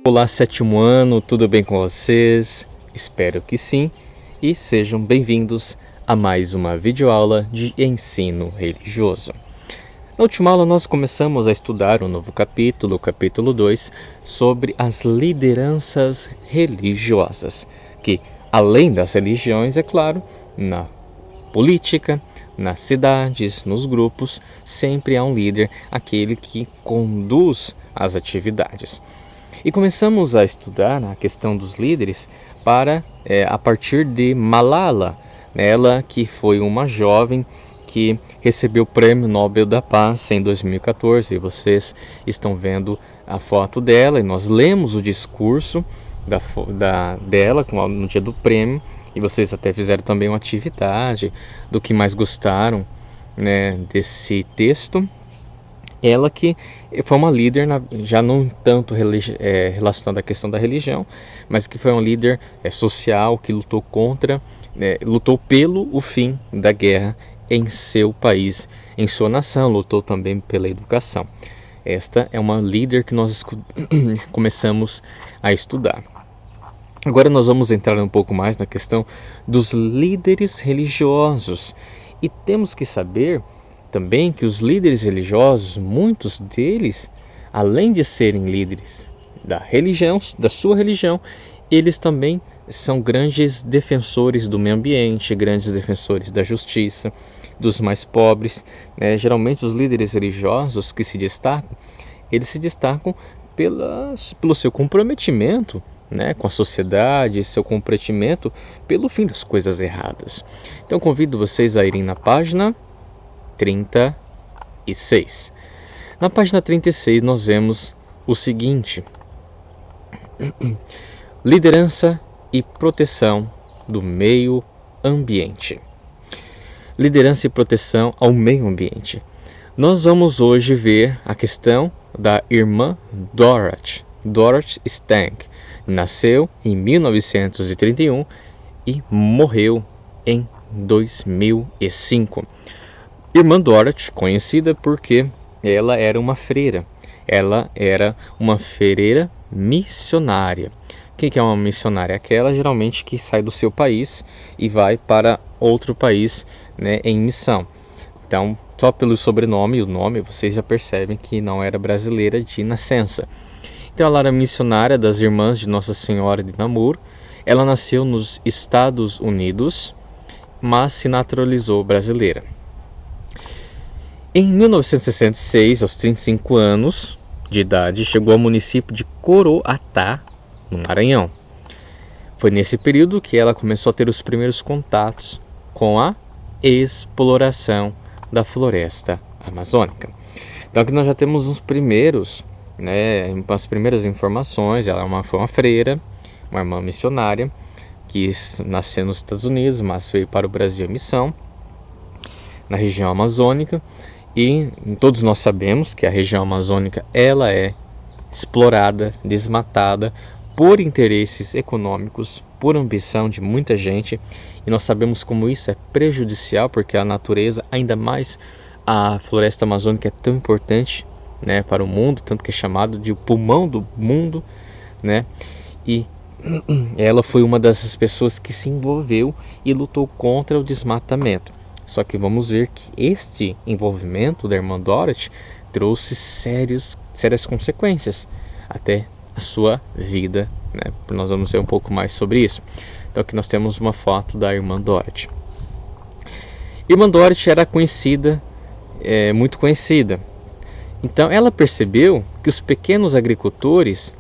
Olá, sétimo ano, tudo bem com vocês? Espero que sim, e sejam bem-vindos a mais uma videoaula de ensino religioso. Na última aula nós começamos a estudar um novo capítulo, o capítulo 2, sobre as lideranças religiosas, que além das religiões, é claro, na política, nas cidades, nos grupos, sempre há um líder, aquele que conduz as atividades. E começamos a estudar a questão dos líderes a partir de Malala, ela que foi uma jovem que recebeu o Prêmio Nobel da Paz em 2014. E vocês estão vendo a foto dela e nós lemos o discurso dela no dia do prêmio. E vocês até fizeram também uma atividade do que mais gostaram, né, desse texto. Ela que foi uma líder, já não tanto relacionada à questão da religião, mas que foi uma líder social, que lutou lutou pelo o fim da guerra em seu país, em sua nação, lutou também pela educação. Esta é uma líder que nós começamos a estudar. Agora nós vamos entrar um pouco mais na questão dos líderes religiosos. E temos que saber também que os líderes religiosos, muitos deles, além de serem líderes da sua religião, eles também são grandes defensores do meio ambiente, grandes defensores da justiça, dos mais pobres. Geralmente os líderes religiosos que se destacam, eles se destacam pelo seu comprometimento, com a sociedade, seu comprometimento pelo fim das coisas erradas. Então convido vocês a irem na página 36. Na página 36 nós vemos o seguinte: liderança e proteção do meio ambiente. Liderança e proteção ao meio ambiente. Nós vamos hoje ver a questão da irmã Dorothy Stank. Nasceu em 1931 e morreu em 2005. Irmã Dorothy, conhecida porque ela era uma freira. Ela era uma freira missionária. O que é uma missionária? Aquela geralmente que sai do seu país e vai para outro país, em missão. Então, só pelo sobrenome e o nome, vocês já percebem que não era brasileira de nascença. Então, ela era missionária das Irmãs de Nossa Senhora de Namur. Ela nasceu nos Estados Unidos, mas se naturalizou brasileira. Em 1966, aos 35 anos de idade, chegou ao município de Coroatá, no Maranhão. Foi nesse período que ela começou a ter os primeiros contatos com a exploração da floresta amazônica. Então aqui nós já temos os primeiros, as primeiras informações. Ela foi uma freira, uma irmã missionária, que nasceu nos Estados Unidos, mas veio para o Brasil em missão, na região amazônica. E todos nós sabemos que a região amazônica ela é explorada, desmatada por interesses econômicos, por ambição de muita gente. E nós sabemos como isso é prejudicial, porque a natureza, ainda mais a floresta amazônica, é tão importante, para o mundo, tanto que é chamado de o pulmão do mundo, E ela foi uma dessas pessoas que se envolveu e lutou contra o desmatamento. Só que vamos ver que este envolvimento da irmã Dorothy trouxe sérias consequências até a sua vida, Nós vamos ver um pouco mais sobre isso. Então aqui nós temos uma foto da irmã Dorothy. Irmã Dorothy era muito conhecida. Então ela percebeu que os pequenos agricultores,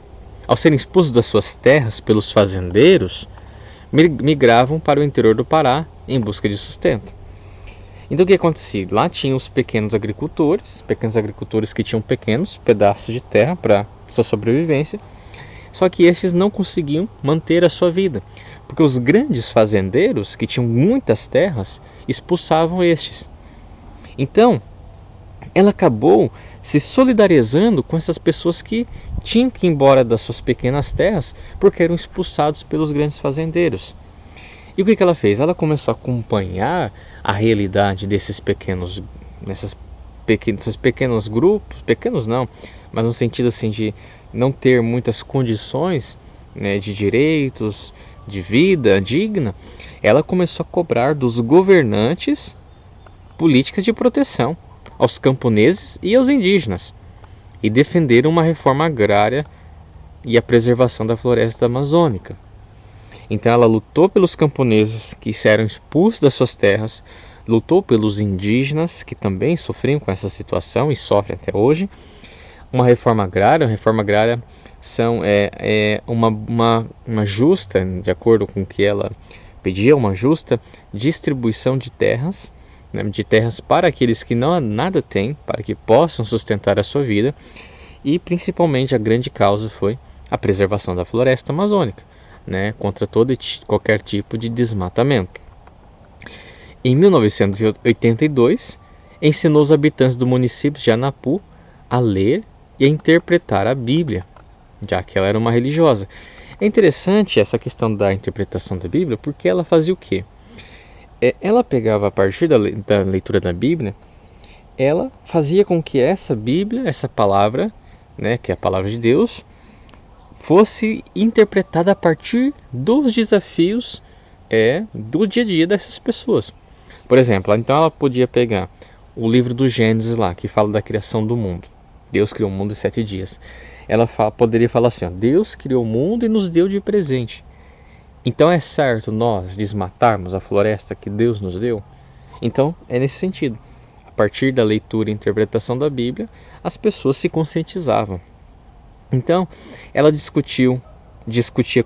ao serem expulsos das suas terras pelos fazendeiros, migravam para o interior do Pará em busca de sustento. Então o que acontecia? Lá tinham os pequenos agricultores que tinham pequenos pedaços de terra para sua sobrevivência, só que esses não conseguiam manter a sua vida, porque os grandes fazendeiros que tinham muitas terras expulsavam estes. Então ela acabou se solidarizando com essas pessoas que tinham que ir embora das suas pequenas terras porque eram expulsados pelos grandes fazendeiros. E o que ela fez? Ela começou a acompanhar a realidade dessas esses pequenos grupos, pequenos não, mas no sentido assim de não ter muitas condições, né, de direitos, de vida digna, ela começou a cobrar dos governantes políticas de proteção aos camponeses e aos indígenas e defender uma reforma agrária e a preservação da floresta amazônica. Então ela lutou pelos camponeses que eram expulsos das suas terras, lutou pelos indígenas que também sofriam com essa situação e sofrem até hoje. Uma reforma agrária uma justa, de acordo com o que ela pedia, uma justa distribuição de terras, né, de terras para aqueles que não nada têm, para que possam sustentar a sua vida, e principalmente a grande causa foi a preservação da floresta amazônica, né, contra qualquer tipo de desmatamento. Em 1982, ensinou os habitantes do município de Anapu a ler e a interpretar a Bíblia, já que ela era uma religiosa. É interessante essa questão da interpretação da Bíblia, porque ela fazia o quê? Ela pegava, a partir da leitura da Bíblia, ela fazia com que essa Bíblia, essa palavra, né, que é a palavra de Deus, fosse interpretada a partir dos desafios do dia a dia dessas pessoas. Por exemplo, então ela podia pegar o livro do Gênesis lá, que fala da criação do mundo. Deus criou o mundo em 7 dias. Ela poderia falar assim, ó, Deus criou o mundo e nos deu de presente. Então é certo nós desmatarmos a floresta que Deus nos deu? Então é nesse sentido. A partir da leitura e interpretação da Bíblia, as pessoas se conscientizavam. Então ela discutia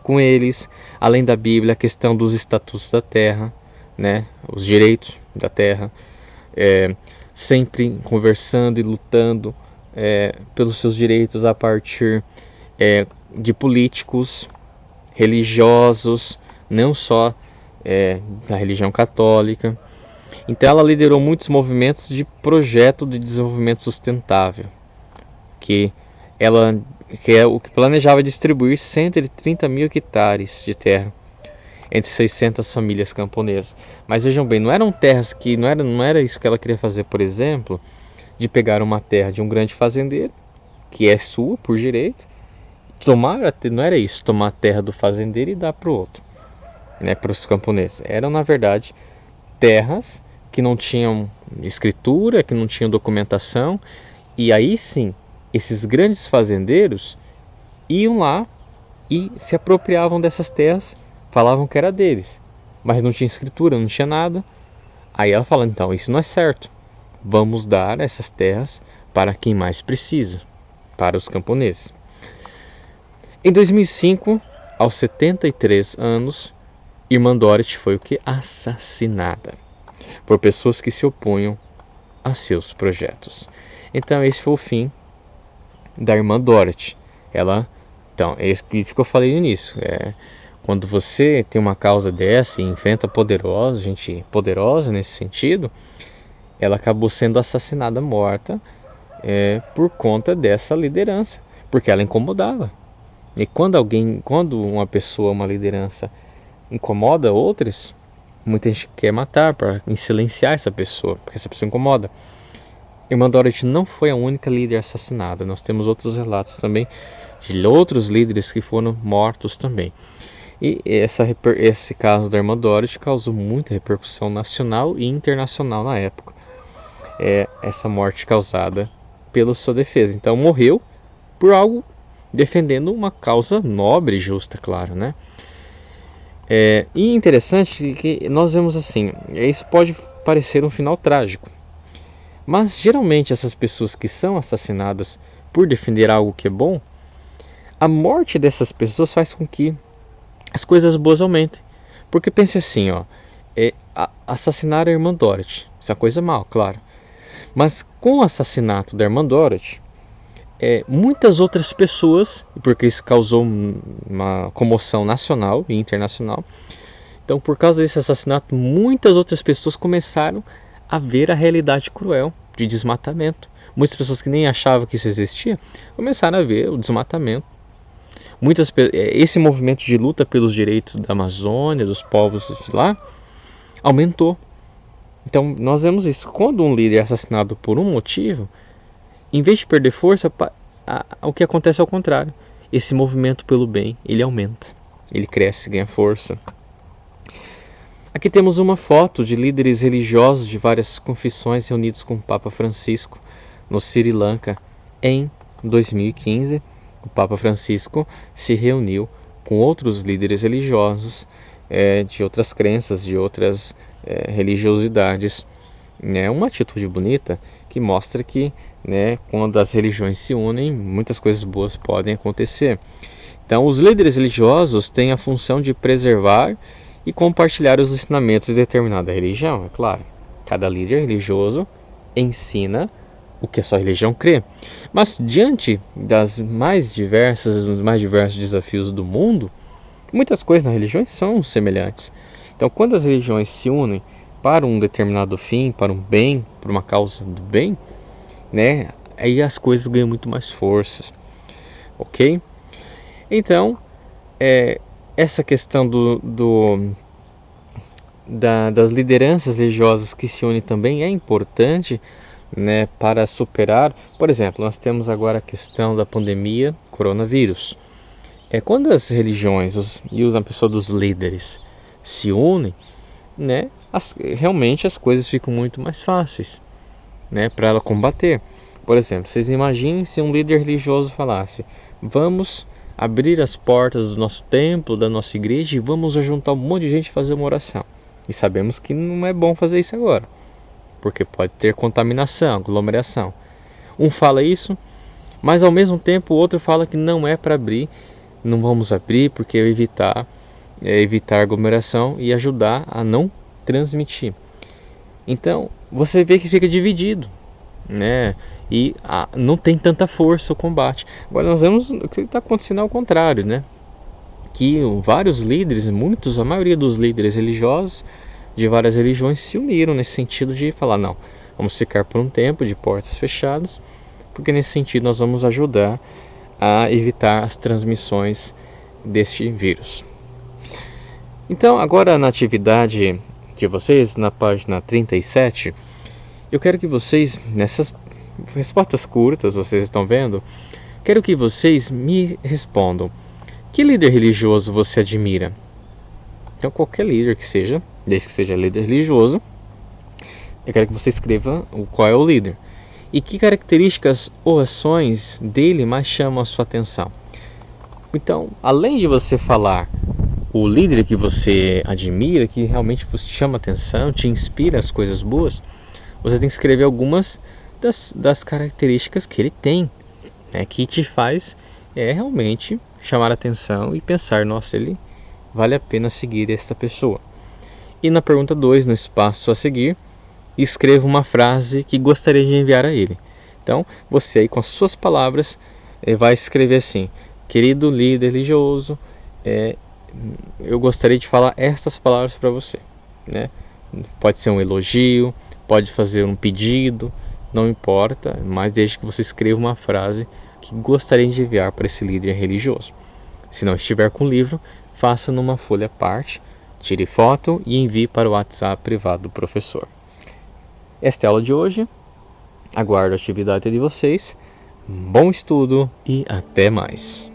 com eles, além da Bíblia, a questão dos estatutos da terra, né, os direitos da terra, sempre conversando e lutando pelos seus direitos a partir de políticos, religiosos, não só da religião católica. Então ela liderou muitos movimentos de projeto de desenvolvimento sustentável, que é o que planejava distribuir 130 mil hectares de terra entre 600 famílias camponesas. Mas vejam bem, não eram terras que não era isso que ela queria fazer, por exemplo, de pegar uma terra de um grande fazendeiro, que é sua por direito, não era isso, tomar a terra do fazendeiro e dar para o outro, né, para os camponeses. Eram, na verdade, terras que não tinham escritura, que não tinham documentação, e aí sim, esses grandes fazendeiros iam lá e se apropriavam dessas terras, falavam que era deles, mas não tinha escritura, não tinha nada. Aí ela fala, então, isso não é certo. Vamos dar essas terras para quem mais precisa, para os camponeses. Em 2005, aos 73 anos, Irmã Dorothy foi assassinada por pessoas que se opunham a seus projetos. Então esse foi o fim da Irmã Dorothy. Então, é isso que eu falei no início. Quando você tem uma causa dessa e enfrenta gente poderosa nesse sentido, ela acabou sendo assassinada, morta, por conta dessa liderança, porque ela incomodava. E quando uma pessoa, uma liderança, incomoda outras, muita gente quer matar para silenciar essa pessoa, porque essa pessoa incomoda. Irmã Dorothy não foi a única líder assassinada. Nós temos outros relatos também de outros líderes que foram mortos também. E esse caso da Irmã Dorothy causou muita repercussão nacional e internacional na época. Essa morte causada pela sua defesa. Então morreu por algo defendendo uma causa nobre e justa, claro, né? E interessante que nós vemos assim, isso pode parecer um final trágico, mas geralmente essas pessoas que são assassinadas por defender algo que é bom, a morte dessas pessoas faz com que as coisas boas aumentem. Porque pense assim, assassinar a Irmã Dorothy, isso é uma coisa mal, claro. Mas com o assassinato da Irmã Dorothy, muitas outras pessoas, porque isso causou uma comoção nacional e internacional, então por causa desse assassinato, muitas outras pessoas começaram a ver a realidade cruel de desmatamento. Muitas pessoas que nem achavam que isso existia, começaram a ver o desmatamento. Esse movimento de luta pelos direitos da Amazônia, dos povos de lá, aumentou. Então nós vemos isso. Quando um líder é assassinado por um motivo, em vez de perder força, o que acontece é o contrário. Esse movimento pelo bem, ele aumenta, ele cresce, ganha força. Aqui temos uma foto de líderes religiosos de várias confissões reunidos com o Papa Francisco no Sri Lanka em 2015. O Papa Francisco se reuniu com outros líderes religiosos de outras crenças, de outras religiosidades. Uma atitude bonita que mostra que quando as religiões se unem, muitas coisas boas podem acontecer. Então, os líderes religiosos têm a função de preservar e compartilhar os ensinamentos de determinada religião, é claro. Cada líder religioso ensina o que a sua religião crê. Mas diante dos mais diversos desafios do mundo, muitas coisas nas religiões são semelhantes. Então, quando as religiões se unem para um determinado fim, para um bem, para uma causa do bem, aí as coisas ganham muito mais força, ok? Então, essa questão das lideranças religiosas que se unem também é importante, para superar. Por exemplo, nós temos agora a questão da pandemia coronavírus. Quando as religiões e a pessoa dos líderes se unem, realmente as coisas ficam muito mais fáceis, para ela combater. Por exemplo, vocês imaginem se um líder religioso falasse: vamos abrir as portas do nosso templo, da nossa igreja, e vamos juntar um monte de gente e fazer uma oração. E sabemos que não é bom fazer isso agora, porque pode ter contaminação, aglomeração. Um fala isso, mas ao mesmo tempo o outro fala que não é para abrir, não vamos abrir porque evitar aglomeração e ajudar a não transmitir. Então você vê que fica dividido, e não tem tanta força o combate. Agora nós vemos o que está acontecendo ao contrário, que vários líderes, a maioria dos líderes religiosos de várias religiões se uniram nesse sentido de falar: não, vamos ficar por um tempo de portas fechadas, porque nesse sentido nós vamos ajudar a evitar as transmissões deste vírus. Então, agora na atividade de vocês, na página 37, eu quero que vocês, nessas respostas curtas, vocês estão vendo, quero que vocês me respondam: que líder religioso você admira? Então, qualquer líder que seja, desde que seja líder religioso, eu quero que você escreva qual é o líder e que características ou ações dele mais chamam a sua atenção. Então, além de você falar o líder que você admira, que realmente te chama a atenção, te inspira as coisas boas, você tem que escrever algumas das características que ele tem, que te faz realmente chamar a atenção e pensar: nossa, ele vale a pena seguir esta pessoa. E na pergunta 2, no espaço a seguir, escreva uma frase que gostaria de enviar a ele. Então, você aí com as suas palavras vai escrever assim: querido líder religioso, eu gostaria de falar estas palavras para você. Pode ser um elogio, pode fazer um pedido, não importa, mas desde que você escreva uma frase que gostaria de enviar para esse líder religioso. Se não estiver com o livro, faça numa folha à parte, tire foto e envie para o WhatsApp privado do professor. Esta é a aula de hoje. Aguardo a atividade de vocês. Bom estudo e até mais.